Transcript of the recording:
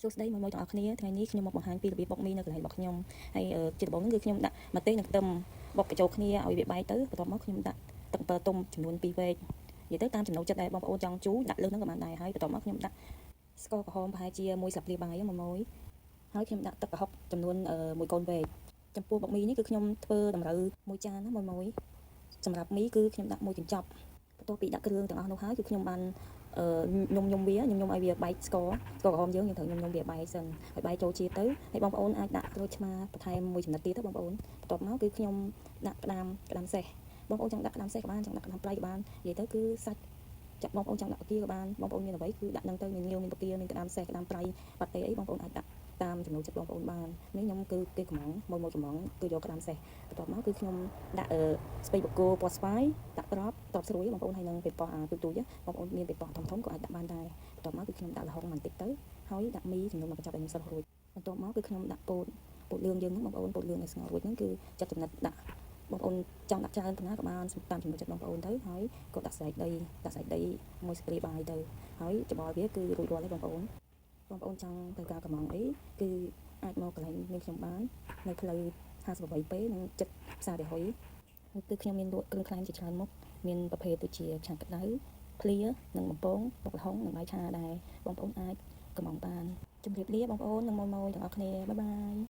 សួស្តីមួយទាំងអស់គ្នាថ្ងៃនេះខ្ញុំមកបង្ហាញពីរបៀបបុកមីនៅកន្លែងរបស់ខ្ញុំហើយជាដំបូងគឺខ្ញុំដាក់ម្ទេសនិងខ្ទឹមបុកបញ្ចូលគ្នាឲ្យវាបែកទៅបន្ទាប់មកខ្ញុំដាក់ទឹកអំពិលទុំចំនួន2វែកនិយាយទៅតាមចំណូលចិត្តដែលបងប្អូនចង់ជូរដាក់លើហ្នឹងក៏បានដែរហើយបន្ទាប់មកខ្ញុំដាក់ស្ករក្រហមប្រហែលជា1ស្លាបព្រាបាយមួយហើយខ្ញុំដាក់ទឹកប្រហុកចំនួន1កូនវែកចំពោះបុកមីនេះគឺខ្ញុំធ្វើតម្រូវ1ចានណាមួយសម្រាប់មីគឺខ្ញុំដាក់1កញ្ចប់បន្ទាប់ពីដាក់គ្រឿងទាំងអស់នោះហើយគឺខ្ញុំបានញុំឲ្យវាបែកស្ករក្រហមយើងត្រូវញុំវាបែកសិនឲ្យបែកចូលជាតិទៅហើយបងប្អូនអាចដាក់ក្រូចឆ្មាបន្ថែមមួយចំណិតទៀតទៅបងប្អូនបន្ទាប់មកគឺខ្ញុំដាក់ក្តាមសេះបងប្អូនចង់ដាក់ក្តាមសេះក៏បានចង់ដាក់ក្តាមប្រៃក៏បាននិយាយទៅគឺសាច់ចាក់បងប្អូនចង់ដាក់ពគាក៏បានបងប្អូនមានអ្វីគឺដាក់នឹងទៅមានងាវមានពគាមានក្តាមសេះក្តាមប្រៃបាត់ទេអីបងប្អូនអាចដាក់តាមចំណូលចិត្តបងប្អូនបាននេះខ្ញុំគឺគេកំងមួយកំងគឺយកក្តាមសេះបន្ទាប់មកគឺខ្ញុំដាក់ស្ពៃបកគោពណ៌ស្វាយដាក់ត្រប់ស្រួយបងប្អូនហើយនឹងពេលប៉ោះទូចបងប្អូនមានពេលប៉ោះធំក៏អាចដាក់បានដែរបន្ទាប់មកគឺខ្ញុំដាក់ល្ហុងបន្តិចទៅហើយដាក់មីចំនួនមកកញ្ចប់ឲ្យខ្ញុំសិនរួចបន្ទាប់មកគឺខ្ញុំដាក់ពោតលឿងយើងហ្នឹងបងប្អូនពោតលឿងឲ្យស្ងោររួចហ្នឹងគឺចាត់ចំណិតដាក់បងប្អូនចង់ដាក់ច្រើនប៉ុណ្ណាក៏បានតាមចំណូលចិត្តបងប្អូនទៅហើយក៏ដាក់សែកដីមួយស្ព្រាបាយទៅហើយច្បល់វាគឺរួចរាល់ហើយបងប្អូនចង់ទៅការកំងអីគឺអាចមកកន្លែងនេះខ្ញុំបាននៅផ្លូវ58ពេនឹងចិត្តផ្សាររាហុយគឺខ្ញុំមានលក់គ្រឿងក្លែមជាច្រើនមុខមានប្រភេទដូចជាឆាក្តៅភ្លានិងបំពងបុកល្ហុងនិងបាយឆាដែរបងប្អូនអាចកំងបានជម្រាបលាបងប្អូននិងម៉ូយទាំងអស់គ្នាបាយបាយ